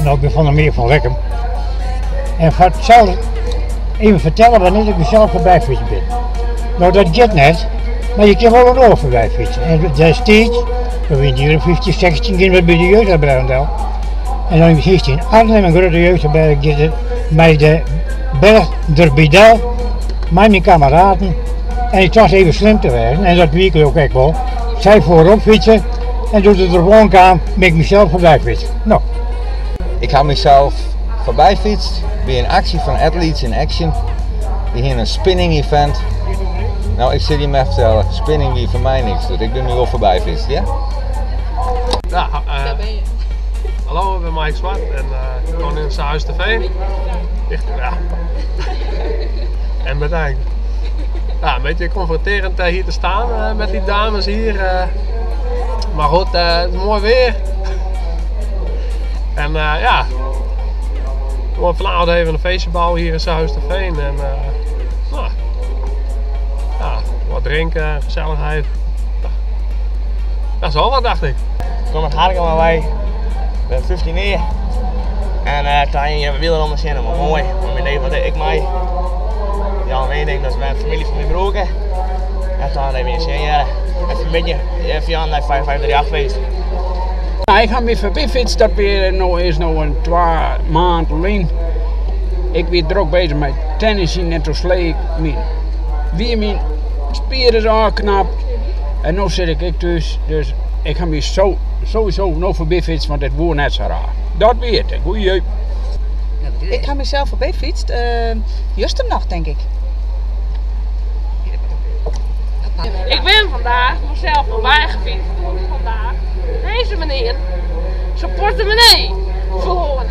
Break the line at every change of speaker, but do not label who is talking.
Nou, ik ben van de meer van Lekkem. En ik ga het zelf even vertellen wanneer ik mezelf voorbij fietsen ben. Nou, dat gaat net, maar je kan wel een oor voorbij fietsen. En destijds, toen we in de 15, 16 gingen bij de jeugdherberg. En dan is in Arnhem een grote jeugdherberg met de berg der Bidel, met mijn kameraden. En ik was even slim te werken, en dat weet ik ook echt wel. Zij voorop fietsen en doet het er gewoon aan, ben ik mezelf voorbij fietsen. Nou.
Ik heb mezelf voorbij fietst bij een actie van Athletes in Action. Die hier een spinning event. Nou, ik zit hier met vertellen, spinning wie voor mij niks doet. Ik ben nu wel voorbij fietst, ja?
Ja, hallo, ik ben Mike Zwart en ik woon in Sahuis TV. Ja. En bedankt. Ja, een beetje confronterend hier te staan met die dames hier. Maar goed, het is mooi weer. En ja, we gaan vanavond even een feestje bouwen hier in Sahuis TV. En nou, ja, wat drinken, gezelligheid. Dat is wel wat, dacht ik.
Ik kom met Harken maar wij. Ik ben 15 jaar. En toen je willen om me zien, maar mooi. Maar mijn neef wat ik mij. Ja, ik denk dat is mijn familie van mijn broer. En toen hebben we een zin jaren. Even een beetje, even aan naar 558 geweest.
Ik ga me voorbij fietsen, dat weer is een 2 maanden lang. Ik ben druk bezig met tennis en toen slee ik mijn spieren is aangeknapt. En nu zit ik thuis, dus ik ga me sowieso nog voorbij fietsen, want het wordt net zo raar. Dat weet ik, goeie.
Ik ga mezelf voorbij fietsen, juist nog denk ik.
Ik ben vandaag mezelf voorbij gefietst. Vandaag deze meneer zijn portemonnee verloren.